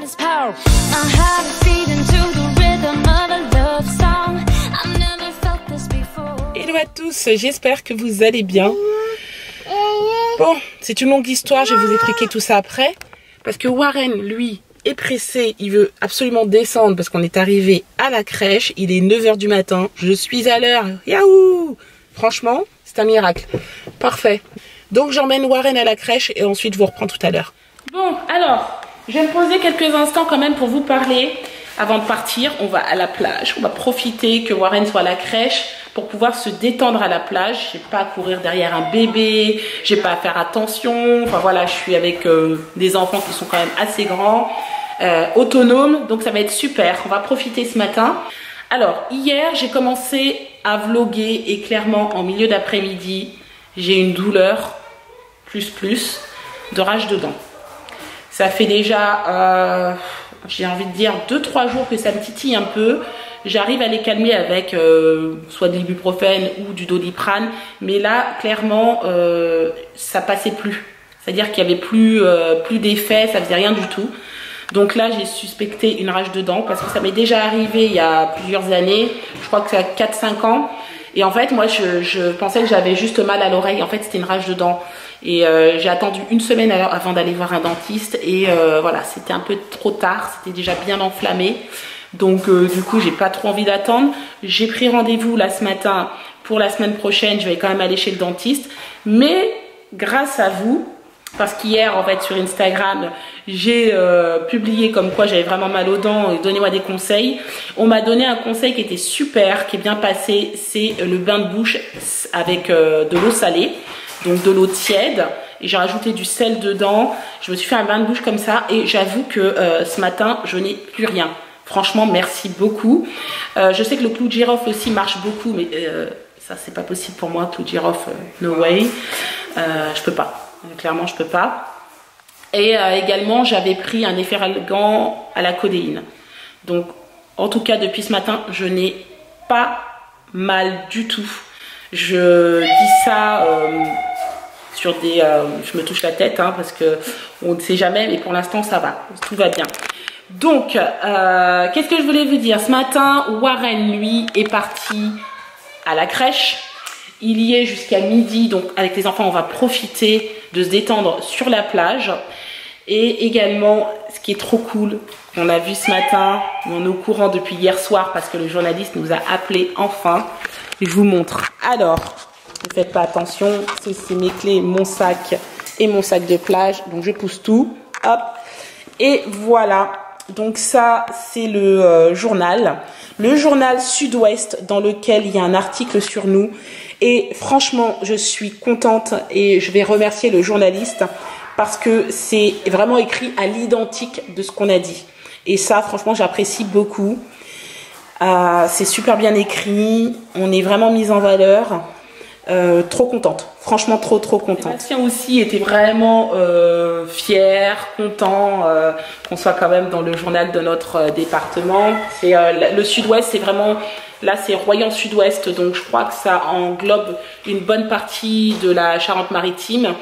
his power. My heart is beating to the rhythm of a love song. I've never felt this before. Hello à tous, j'espère que vous allez bien. Bon, c'est une longue histoire, je vais vous expliquer tout ça après. Parce que Warren, lui, est pressé, il veut absolument descendre parce qu'on est arrivé à la crèche. Il est 9 h du matin, je suis à l'heure. Yahoo! Franchement, c'est un miracle. Parfait. Donc j'emmène Warren à la crèche et ensuite je vous reprends tout à l'heure. Bon, alors, je vais me poser quelques instants quand même pour vous parler. Avant de partir, on va à la plage. On va profiter que Warren soit à la crèche pour pouvoir se détendre à la plage. J'ai pas à courir derrière un bébé, j'ai pas à faire attention. Enfin voilà, je suis avec des enfants qui sont quand même assez grands, autonomes. Donc ça va être super. On va profiter ce matin. Alors, hier, j'ai commencé à vlogger et clairement, en milieu d'après-midi, j'ai une douleur, de rage de dents. Ça fait déjà, j'ai envie de dire, 2-3 jours que ça me titille un peu. J'arrive à les calmer avec soit de l'ibuprofène ou du Doliprane. Mais là, clairement, ça passait plus. C'est-à-dire qu'il n'y avait plus d'effet, ça faisait rien du tout. Donc là, j'ai suspecté une rage de dents parce que ça m'est déjà arrivé il y a plusieurs années. Je crois que c'est à 4-5 ans. Et en fait, moi, je pensais que j'avais juste mal à l'oreille. En fait, c'était une rage de dents. Et j'ai attendu une semaine avant d'aller voir un dentiste. Et voilà, c'était un peu trop tard. C'était déjà bien enflammé. Donc, du coup, j'ai pas trop envie d'attendre. J'ai pris rendez-vous là ce matin pour la semaine prochaine. Je vais quand même aller chez le dentiste. Mais grâce à vous, parce qu'hier, en fait, sur Instagram, j'ai publié comme quoi j'avais vraiment mal aux dents et donnez-moi des conseils. On m'a donné un conseil qui était super, qui est bien passé. C'est le bain de bouche avec de l'eau salée, donc de l'eau tiède. Et j'ai rajouté du sel dedans. Je me suis fait un bain de bouche comme ça et j'avoue que ce matin, je n'ai plus rien. Franchement, merci beaucoup. Je sais que le clou de girofle aussi marche beaucoup, mais ça, c'est pas possible pour moi. Clou de girofle, no way. Je peux pas. Clairement, je peux pas. Et également, j'avais pris un efferalgan à la codéine. Donc, en tout cas, depuis ce matin, je n'ai pas mal du tout. Je dis ça sur des... je me touche la tête, hein, parce que on ne sait jamais, mais pour l'instant, ça va. Tout va bien. Donc, qu'est-ce que je voulais vous dire? Ce matin, Warren, lui, est parti à la crèche. Il y est jusqu'à midi, donc avec les enfants, on va profiter de se détendre sur la plage. Et également, ce qui est trop cool, on a vu ce matin, on est au courant depuis hier soir parce que le journaliste nous a appelé enfin. Je vous montre. Alors, ne faites pas attention, c'est mes clés, mon sac et mon sac de plage. Donc je pousse tout, hop, et voilà. Donc ça, c'est le journal Sud-Ouest dans lequel il y a un article sur nous. Et franchement, je suis contente et je vais remercier le journaliste parce que c'est vraiment écrit à l'identique de ce qu'on a dit. Et ça, franchement, j'apprécie beaucoup. C'est super bien écrit, on est vraiment mis en valeur. Trop contente, franchement trop contente. Sébastien aussi était vraiment fier, content qu'on soit quand même dans le journal de notre département. C'est le Sud-Ouest, c'est vraiment, là c'est Royan Sud-Ouest, donc je crois que ça englobe une bonne partie de la Charente-Maritime.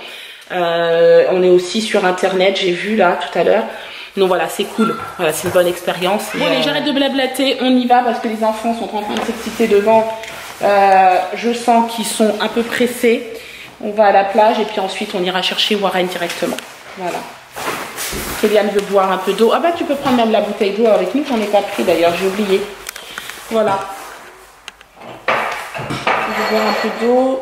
On est aussi sur internet, j'ai vu là tout à l'heure. Donc voilà, c'est cool, voilà, c'est une bonne expérience. Bon allez, j'arrête de blablater, on y va parce que les enfants sont en train de s'exciter devant. Je sens qu'ils sont un peu pressés. On va à la plage et puis ensuite on ira chercher Warren directement. Voilà. Kéliane veut boire un peu d'eau. Ah bah tu peux prendre même la bouteille d'eau avec nous, j'en ai pas pris d'ailleurs, j'ai oublié. Voilà. Je vais boire un peu d'eau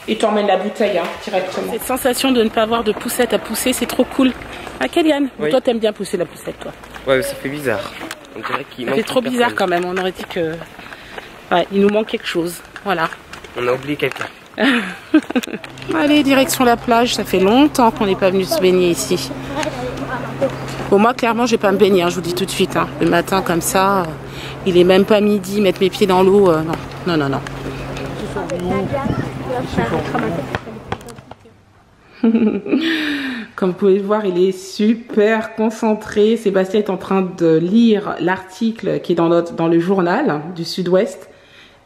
et t'emmènes la bouteille hein, directement. Cette sensation de ne pas avoir de poussette à pousser, c'est trop cool. Ah Kéliane, oui. Toi t'aimes bien pousser la poussette toi. Ouais, ça fait bizarre. On dirait qu'il manque. C'est trop bizarre quand même, on aurait dit que... Ouais, il nous manque quelque chose, voilà. On a oublié quelqu'un. Allez, direction la plage, ça fait longtemps qu'on n'est pas venu se baigner ici. Bon, moi, clairement, je vais pas me baigner, hein, je vous dis tout de suite. Hein. Le matin, comme ça, il est même pas midi, mettre mes pieds dans l'eau, non. Comme vous pouvez le voir, il est super concentré. Sébastien est en train de lire l'article qui est dans le journal du Sud-Ouest.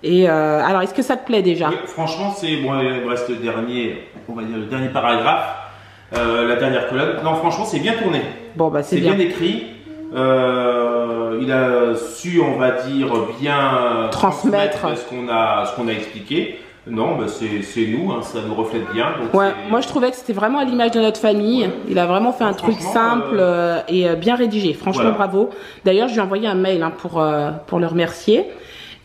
Et alors, est-ce que ça te plaît déjà? Oui, franchement, c'est bon, il reste le dernier, on va dire le dernier paragraphe, la dernière colonne. Non, franchement, c'est bien tourné. Bon, bah c'est bien écrit. Il a su, on va dire, bien transmettre ce qu'on a expliqué. Non, bah c'est nous, hein, ça nous reflète bien. Donc ouais, moi je trouvais que c'était vraiment à l'image de notre famille. Il a vraiment fait un truc simple et bien rédigé. Franchement, voilà. Bravo. D'ailleurs, je lui ai envoyé un mail hein, pour le remercier.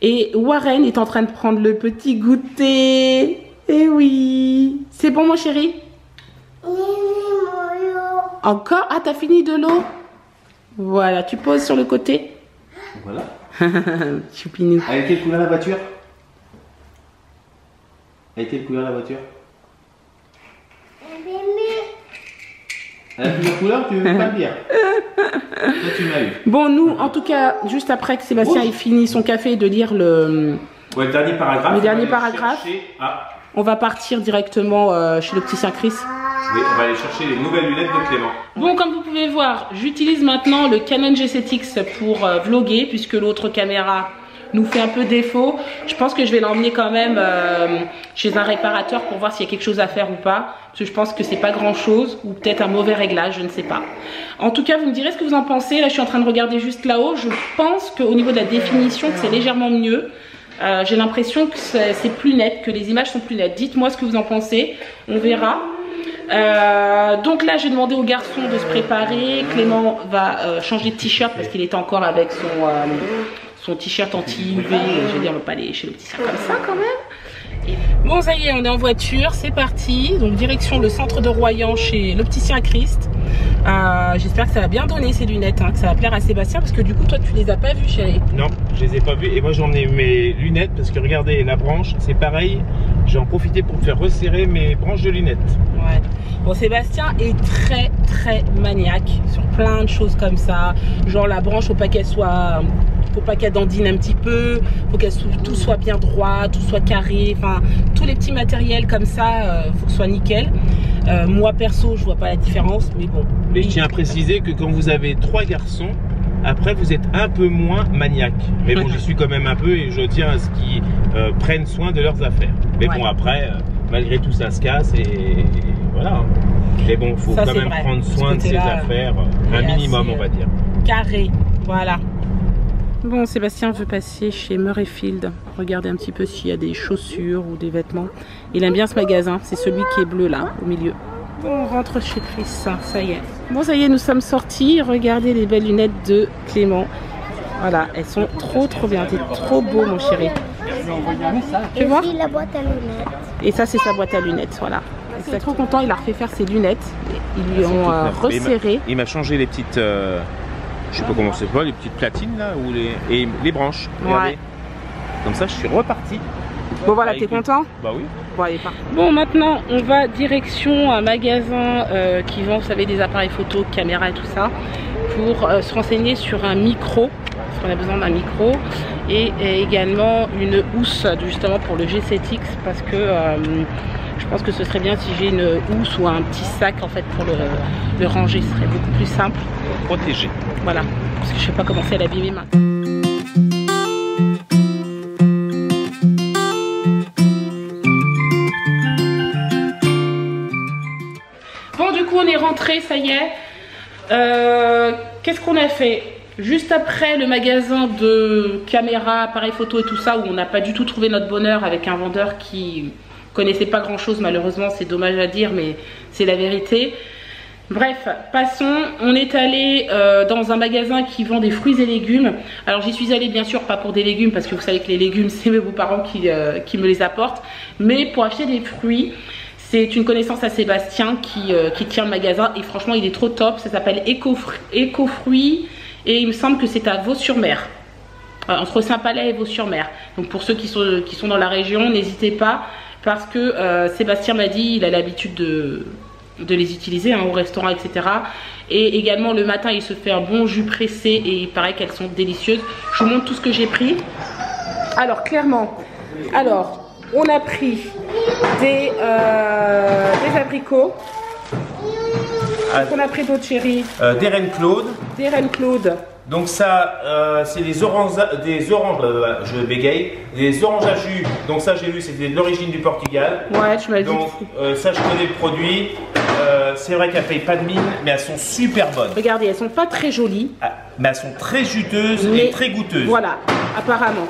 Et Warren est en train de prendre le petit goûter. Eh oui. C'est bon, mon chéri? Encore? Ah, t'as fini de l'eau? Voilà, tu poses sur le côté. Voilà. Choupinou. Avec quelle couleur la voiture? Avec quelle couleur la voiture? Avec quelle couleur? Tu veux pas le dire? Toi, tu m'as eu. Bon, nous, en tout cas, juste après que Sébastien ait fini son café, de lire le dernier paragraphe. Le dernier paragraphe. On va partir directement chez l'opticien Chris. Oui, on va aller chercher les nouvelles lunettes de Clément. Bon, comme vous pouvez voir, j'utilise maintenant le Canon G7X pour vlogger, puisque l'autre caméra nous fait un peu défaut. Je pense que je vais l'emmener quand même chez un réparateur pour voir s'il y a quelque chose à faire ou pas. Parce que je pense que c'est pas grand chose, ou peut-être un mauvais réglage, je ne sais pas. En tout cas, vous me direz ce que vous en pensez. Là, je suis en train de regarder juste là-haut. Je pense qu'au niveau de la définition, c'est légèrement mieux. J'ai l'impression que c'est plus net, que les images sont plus nettes. Dites-moi ce que vous en pensez, on verra. Donc là j'ai demandé au garçon de se préparer. Clément va changer de t-shirt parce qu'il est encore avec son t-shirt anti-UV. Je veux dire, on va pas aller chez l'opticien comme ça quand même. Et bon, ça y est, on est en voiture, c'est parti. Donc direction le centre de Royan chez l'opticien Christ. J'espère que ça va bien donner ces lunettes, hein, que ça va plaire à Sébastien, parce que du coup toi tu les as pas vues, chérie. Non, je les ai pas vues, et moi j'ai emmené mes lunettes parce que regardez la branche, c'est pareil. J'ai en profité pour faire resserrer mes branches de lunettes. Ouais. Bon, Sébastien est très très maniaque sur plein de choses comme ça. Genre la branche, faut pas qu'elle dandine un petit peu, faut que tout soit bien droit, tout soit carré, enfin tous les petits matériels comme ça, faut que ce soit nickel. Moi perso, je vois pas la différence, mais bon. Mais je tiens à préciser que quand vous avez 3 garçons, après vous êtes un peu moins maniaque. Mais bon, j'y suis quand même un peu et je tiens à ce qu'ils prennent soin de leurs affaires. Mais bon, après, malgré tout, ça se casse et voilà. Mais bon, il faut quand même prendre soin de ses affaires, un minimum, on va dire. Carré, voilà. Bon, Sébastien veut passer chez Murrayfield, regarder un petit peu s'il y a des chaussures ou des vêtements. Il aime bien ce magasin, c'est celui qui est bleu là, au milieu. Bon, on rentre chez Chris, ça y est. Bon, ça y est, nous sommes sortis. Regardez les belles lunettes de Clément. Voilà, elles sont trop bien. T'es trop beau, mon chéri. Tu vois ? La boîte à lunettes. Et ça, c'est sa boîte à lunettes, voilà. Il est trop content, il a refait faire ses lunettes. Ils lui ont resserré. Il m'a changé les petites... je sais pas comment c'est, les petites platines là, ou les branches. Regardez. Ouais. Comme ça, je suis reparti. Bon voilà, t'es content? Bah oui. Bon, allez, part. Bon, maintenant, on va direction un magasin qui vend, vous savez, des appareils photo, caméras et tout ça, pour se renseigner sur un micro, parce qu'on a besoin d'un micro, et également une housse, justement pour le G7X, parce que je pense que ce serait bien si j'ai une housse ou un petit sac en fait pour le ranger, ce serait beaucoup plus simple. Pour protéger. Voilà, parce que je sais pas comment c'est laver mes mains. Bon, du coup on est rentré, ça y est. Qu'est-ce qu'on a fait? Juste après le magasin de caméras, appareils photo et tout ça, où on n'a pas du tout trouvé notre bonheur avec un vendeur qui connaissait pas grand chose, malheureusement, c'est dommage à dire, mais c'est la vérité. Bref, passons. On est allé dans un magasin qui vend des fruits et légumes. Alors j'y suis allée bien sûr pas pour des légumes, parce que vous savez que les légumes c'est mes beaux-parents qui me les apportent, mais pour acheter des fruits. C'est une connaissance à Sébastien qui tient le magasin et franchement il est trop top. Ça s'appelle Éco-Fruits et il me semble que c'est à Vaux-sur-Mer, entre Saint-Palais et Vaux-sur-Mer. Donc pour ceux qui sont dans la région, n'hésitez pas, parce que Sébastien m'a dit il a l'habitude de les utiliser hein, au restaurant, etc. Et également le matin il se fait un bon jus pressé et il paraît qu'elles sont délicieuses. Je vous montre tout ce que j'ai pris. Alors clairement, on a pris des abricots. Qu'est-ce qu'on a pris d'autres, chérie? Des Reine Claude. Des Reine Claude. Donc ça, c'est des oranges, je bégaye, des oranges à jus. Donc ça j'ai vu, c'était de l'origine du Portugal. Ouais, tu m'as dit. Donc ça je connais le produit. C'est vrai qu'elles ne payent pas de mine, mais elles sont super bonnes. Regardez, elles sont pas très jolies. mais elles sont très juteuses Mais et très goûteuses. Voilà, apparemment.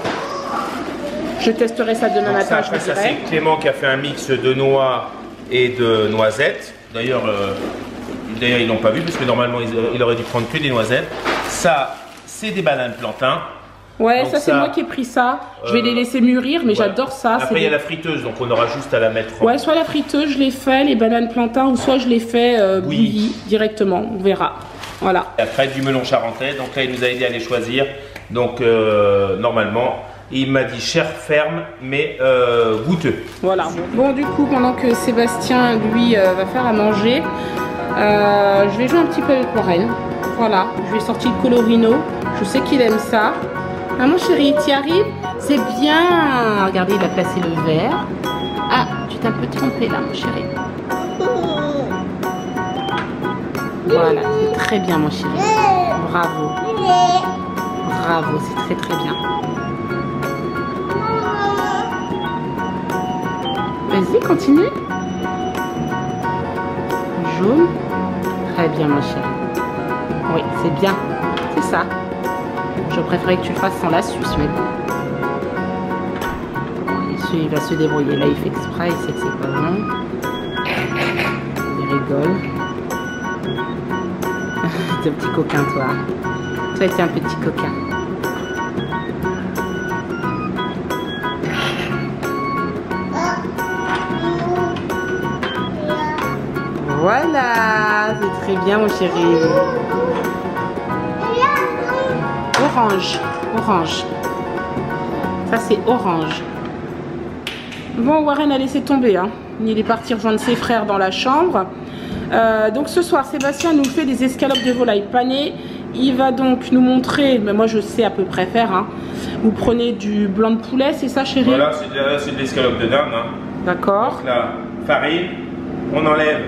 Je testerai ça demain Donc matin, ça, je après, vous ça dirai. c'est Clément qui a fait un mix de noix et de noisettes. D'ailleurs, ils l'ont pas vu parce que normalement il aurait dû prendre que des noisettes. Ça, c'est des bananes plantains. Ouais, Donc ça c'est moi qui ai pris ça. Je vais les laisser mûrir, mais Voilà. j'adore ça. Après, il y a la friteuse, donc on aura juste à la mettre en... Ouais, soit la friteuse, je l'ai fait, les bananes plantains, ou soit je les fais bouillies directement, on verra. Voilà. Et après, du melon charentais. Donc là, il nous a aidé à les choisir. Donc, normalement, il m'a dit chair ferme, mais goûteux. Voilà. Bon, du coup, pendant que Sébastien, lui, va faire à manger, je vais jouer un petit peu avec Warren. Voilà, je lui ai sorti le colorino. Je sais qu'il aime ça. Ah, mon chéri, t'y arrives? C'est bien. Regardez, il a placé le verre. Ah, tu t'es un peu trompé là, mon chéri. Voilà, c'est très bien, mon chéri. Bravo. Bravo, c'est très très bien. Vas-y, continue. Jaune. Très bien, mon chéri. Oui, c'est bien. C'est ça. Je préférais que tu le fasses sans la suce, mais bon. Il va se débrouiller. Là, il fait exprès, il sait que c'est pas bon. Il rigole. T'es un petit coquin, toi. Toi, t'es un petit coquin. Voilà, c'est très bien, mon chéri. Orange, orange. Ça, c'est orange. Bon, Warren a laissé tomber, hein. Il est parti rejoindre ses frères dans la chambre. Donc ce soir, Sébastien nous fait des escalopes de volaille panées. Il va donc nous montrer, mais moi je sais à peu près faire, hein. Vous prenez du blanc de poulet, c'est ça, chérie? Voilà, c'est de l'escalope de dinde. Hein. D'accord. Donc là, farine, on enlève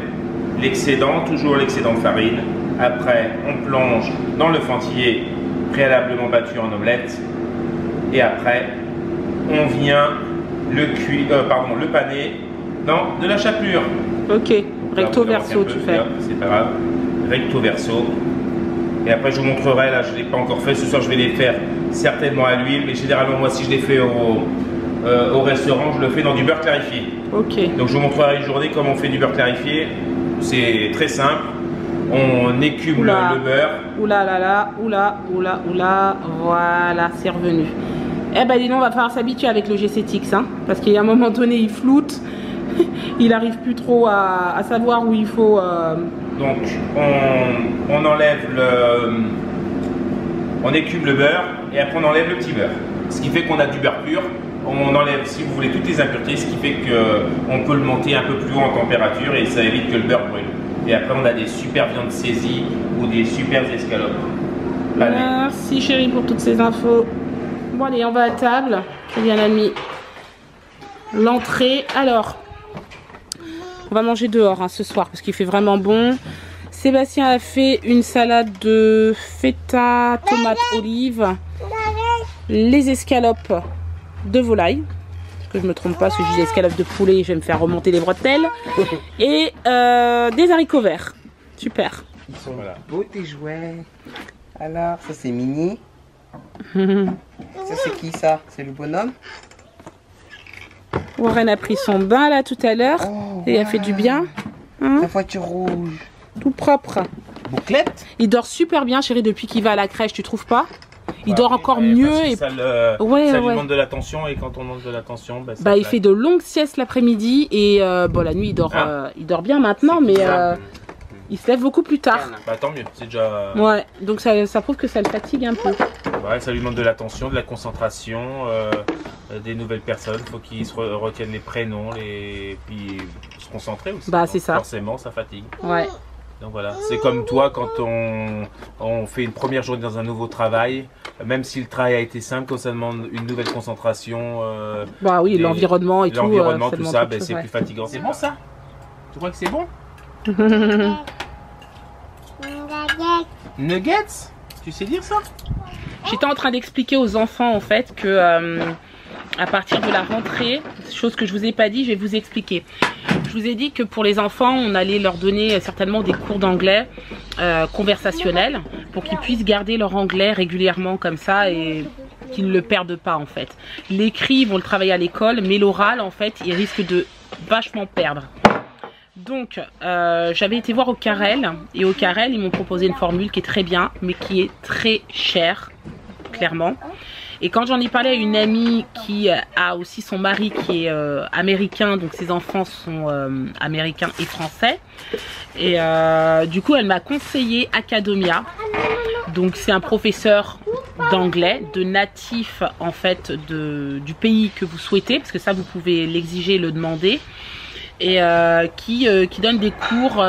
l'excédent, toujours l'excédent de farine. Après, on plonge dans le fantillé préalablement battu en omelette. Et après, on vient le paner dans de la chapelure. Ok, recto verso tu fais. C'est pas grave, recto verso. Et après je vous montrerai, là je ne l'ai pas encore fait, ce soir je vais les faire certainement à l'huile, mais généralement moi si je les fais au restaurant, je le fais dans du beurre clarifié. Ok. Donc je vous montrerai une journée comment on fait du beurre clarifié. C'est très simple, on écume le beurre. Oula là là, oula, voilà, c'est revenu. Eh ben dis donc, on va falloir s'habituer avec le GCTX, hein, parce qu'il y a un moment donné il floute, il n'arrive plus trop à savoir où il faut... Donc on enlève on écume le beurre et après on enlève le petit beurre. Ce qui fait qu'on a du beurre pur. On enlève, si vous voulez, toutes les impuretés, ce qui fait qu'on peut le monter un peu plus haut en température et ça évite que le beurre brûle. Et après on a des super viandes saisies ou des super escalopes. Merci chérie pour toutes ces infos. Bon allez, on va à table. Julien a mis l'entrée. Alors, on va manger dehors, hein, ce soir parce qu'il fait vraiment bon. Sébastien a fait une salade de feta, tomate, olive, les escalopes de volaille, que je me trompe pas, parce que je dis escalopes de poulet, je vais me faire remonter les bretelles, et des haricots verts. Super. Ils sont beaux tes jouets. Alors, ça c'est Mini. Ça c'est qui ça? C'est le bonhomme? Warren a pris son bain là tout à l'heure, et il a fait du bien. Hein? La voiture rouge. Tout propre. Bouclette? Il dort super bien chérie depuis qu'il va à la crèche, tu trouves pas? Il dort encore mieux. Et ça, lui ouais. demande de l'attention et quand on demande de l'attention, il fait de longues siestes l'après-midi et bon la nuit il dort bien maintenant, mais il se lève beaucoup plus tard. Bah tant mieux, c'est déjà... Ouais, donc ça prouve que ça le fatigue un peu. Ouais, ça lui demande de l'attention, de la concentration, des nouvelles personnes, faut qu'il se retienne les prénoms, puis se concentrer aussi. Bah c'est ça. Forcément, ça fatigue. Ouais. Donc voilà, c'est comme toi quand on fait une première journée dans un nouveau travail, même si le travail a été simple, quand ça demande une nouvelle concentration. Bah oui, l'environnement et tout. L'environnement, tout ça, c'est plus fatigant. C'est bon ça? Tu crois que c'est bon? Nuggets? Tu sais dire ça? J'étais en train d'expliquer aux enfants en fait que à partir de la rentrée, chose que je vous ai pas dit, je vais vous expliquer. Je vous ai dit que pour les enfants, on allait leur donner certainement des cours d'anglais conversationnels pour qu'ils puissent garder leur anglais régulièrement comme ça et qu'ils ne le perdent pas en fait. L'écrit, ils vont le travailler à l'école, mais l'oral en fait, ils risquent de vachement perdre. Donc, j'avais été voir au Carrel, et au Carrel, ils m'ont proposé une formule qui est très bien, mais qui est très chère, clairement. Et quand j'en ai parlé à une amie qui a aussi son mari qui est américain, donc ses enfants sont américains et français, et du coup, elle m'a conseillé Academia. Donc, c'est un professeur d'anglais, de natif en fait du pays que vous souhaitez, parce que ça, vous pouvez l'exiger et le demander. Et qui donne des cours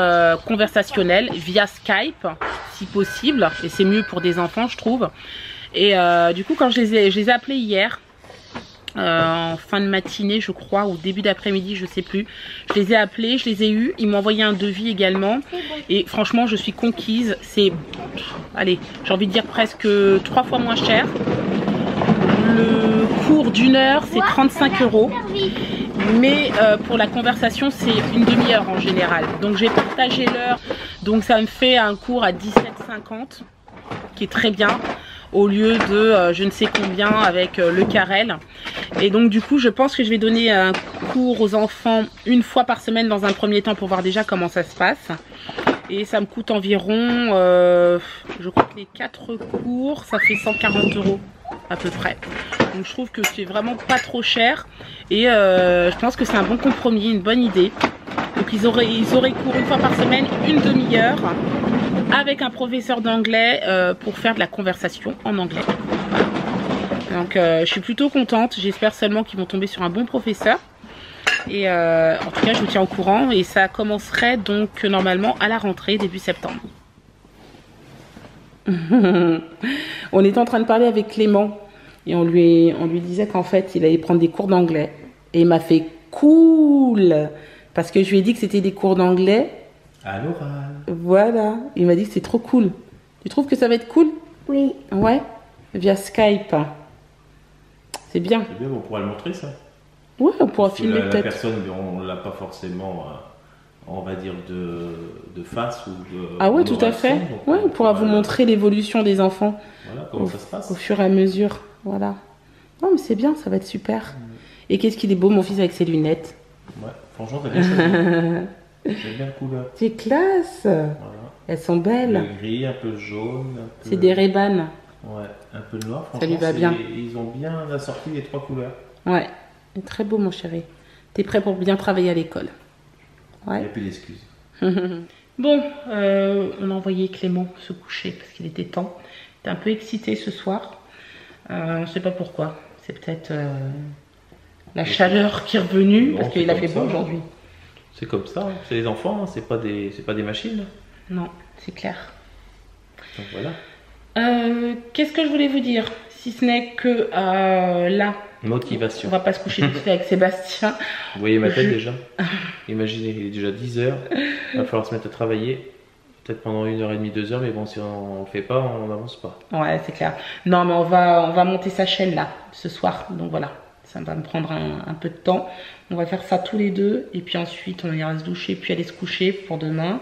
conversationnels via Skype si possible, et c'est mieux pour des enfants je trouve. Et du coup quand je les ai appelés hier en fin de matinée je crois, ou début d'après-midi je sais plus, je les ai appelés, je les ai eus, ils m'ont envoyé un devis également et franchement je suis conquise. C'est, allez, j'ai envie de dire presque 3 fois moins cher. Le cours d'1 heure c'est 35 €. Mais pour la conversation c'est une demi-heure en général, donc j'ai partagé l'heure, donc ça me fait un cours à 17,50 qui est très bien au lieu de je ne sais combien avec le Carrel. Et donc du coup je pense que je vais donner un cours aux enfants une fois par semaine dans un premier temps pour voir déjà comment ça se passe. Et ça me coûte environ je crois que les 4 cours ça fait 140 € à peu près. Donc je trouve que c'est vraiment pas trop cher et je pense que c'est un bon compromis, une bonne idée. Donc ils auraient cours une fois par semaine, une demi-heure avec un professeur d'anglais pour faire de la conversation en anglais. Voilà. Donc je suis plutôt contente, j'espère seulement qu'ils vont tomber sur un bon professeur. Et en tout cas je vous tiens au courant et ça commencerait donc normalement à la rentrée début septembre. On était en train de parler avec Clément et on lui disait qu'en fait il allait prendre des cours d'anglais et il m'a fait cool parce que je lui ai dit que c'était des cours d'anglais à l'oral. Voilà, il m'a dit que c'est trop cool. Tu trouves que ça va être cool? Oui. Ouais, via Skype. C'est bien. C'est bien, on pourra le montrer ça. Ouais, on pourra Parce que filmer la peut-être. personne, on l'a pas forcément, on va dire, de face ou de. Ah ouais, en tout à oral fait. son, donc Ouais, on pourra vous montrer l'évolution des enfants Voilà comment ça se passe. au fur et à mesure. Voilà. Non, mais c'est bien, ça va être super. Et qu'est-ce qu'il est beau, mon fils, avec ses lunettes. Ouais, franchement, t'as bien choisi. J'aime bien la couleur. C'est classe. Voilà. Elles sont belles. Le gris, un peu jaune. C'est des Ray-Ban. Ouais, un peu noir. Ça lui va bien. Ils ont bien assorti les 3 couleurs. Ouais, c'est très beau, mon chéri. T'es prêt pour bien travailler à l'école? Il n'y Ouais. a plus d'excuses. Bon, on a envoyé Clément se coucher parce qu'il était temps. Il était un peu excité ce soir. On ne sait pas pourquoi. C'est peut-être la chaleur qui est revenue Non, parce c'est qu'il a comme fait ça, beau hein. aujourd'hui. C'est comme ça, hein. C'est les enfants, hein. C'est pas des machines. Non, c'est clair. Donc voilà. Qu'est-ce que je voulais vous dire? Si ce n'est que là, on Motivation. va pas se coucher tout de suite avec Sébastien. Vous voyez ma tête Je- déjà? Imaginez, il est déjà 10 heures. Il va falloir se mettre à travailler. Peut-être pendant 1h30, 2 heures, mais bon, si on le fait pas, on n'avance pas. Ouais, c'est clair. Non, mais on va monter sa chaîne là, ce soir. Donc voilà, ça va me prendre un peu de temps. On va faire ça tous les deux. Et puis ensuite, on ira se doucher, puis aller se coucher pour demain.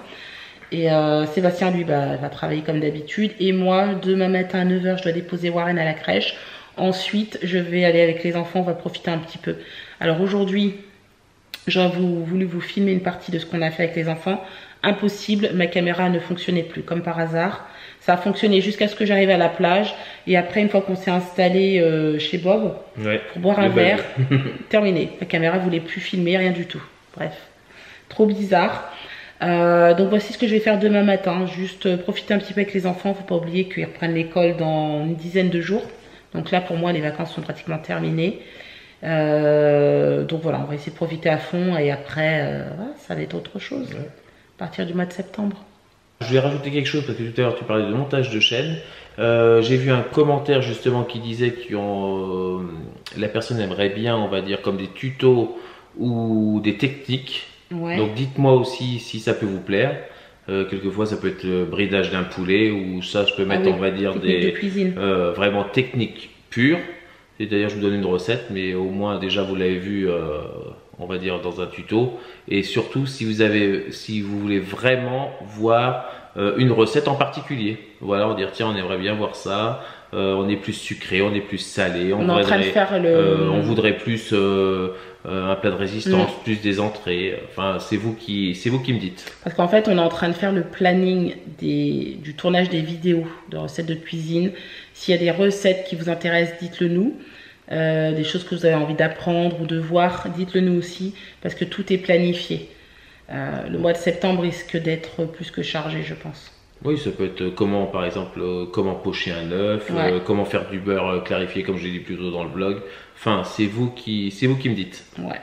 Et Sébastien, lui, va travailler comme d'habitude. Et moi, demain matin à 9 h, je dois déposer Warren à la crèche. Ensuite, je vais aller avec les enfants, on va profiter un petit peu. Alors aujourd'hui, j'aurais voulu vous filmer une partie de ce qu'on a fait avec les enfants. Impossible, ma caméra ne fonctionnait plus, comme par hasard. Ça a fonctionné jusqu'à ce que j'arrive à la plage. Et après, une fois qu'on s'est installé chez Bob, Ouais. pour boire un Le verre, bug. terminé. La caméra voulait plus filmer, rien du tout. Bref, trop bizarre. Donc voici ce que je vais faire demain matin. Juste profiter un petit peu avec les enfants. Faut pas oublier qu'ils reprennent l'école dans une dizaine de jours. Donc là, pour moi, les vacances sont pratiquement terminées. Donc voilà, on va essayer de profiter à fond. Et après, voilà, ça va être autre chose. Ouais. À partir du mois de septembre. Je vais rajouter quelque chose parce que tout à l'heure tu parlais de montage de chaîne. J'ai vu un commentaire justement qui disait que la personne aimerait bien, on va dire, comme des tutos ou des techniques. Ouais. Donc dites-moi aussi si ça peut vous plaire. Quelquefois ça peut être le bridage d'un poulet ou ça je peux mettre, Ah oui, on va dire, technique de des cuisine. vraiment techniques pures. Et d'ailleurs je vous donne une recette, mais au moins déjà vous l'avez vu on va dire dans un tuto, et surtout si vous voulez vraiment voir une recette en particulier. Voilà, on dire tiens, on aimerait bien voir ça, on est plus sucré, on est plus salé, on est en train de faire on voudrait plus un plat de résistance, plus des entrées. Enfin, c'est vous qui me dites. Parce qu'en fait, on est en train de faire le planning du tournage des vidéos de recettes de cuisine. S'il y a des recettes qui vous intéressent, dites-le nous. Des choses que vous avez envie d'apprendre ou de voir, dites-le nous aussi, parce que tout est planifié. Le mois de septembre risque d'être plus que chargé, je pense. Oui, ça peut être comment, par exemple, comment pocher un œuf, comment faire du beurre clarifié, comme je l'ai dit plus tôt dans le blog. Enfin, c'est vous qui me dites. Ouais.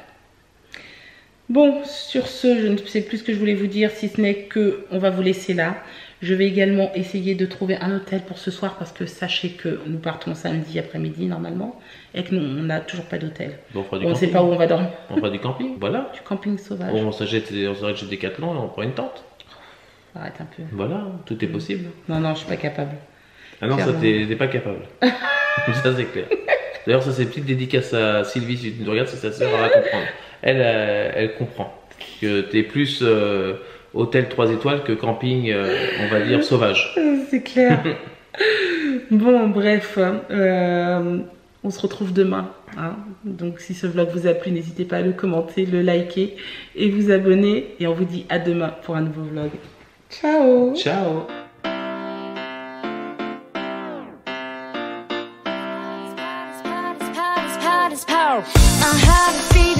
Bon, sur ce, je ne sais plus ce que je voulais vous dire, si ce n'est que on va vous laisser là. Je vais également essayer de trouver un hôtel pour ce soir, parce que sachez que nous partons samedi après-midi normalement, et que nous, on n'a toujours pas d'hôtel. Bon, on ne sait pas où on va dormir. On fera du camping, voilà. Du camping sauvage. Bon, on s'arrête chez Decathlon, on prend une tente. Arrête un peu. Voilà, tout est possible. Non, je suis pas capable. Ah non, clairement. Ça t'es pas capable. Ça c'est clair. D'ailleurs, ça c'est une petite dédicace à Sylvie, si tu nous regardes, c'est sa sœur, elle va comprendre. Elle comprend que t'es plus hôtel 3 étoiles que camping, on va dire, sauvage. C'est clair. Bon, bref, on se retrouve demain. Hein. Donc si ce vlog vous a plu, n'hésitez pas à le commenter, le liker et vous abonner. Et on vous dit à demain pour un nouveau vlog. Ciao. Ciao. I have a feeling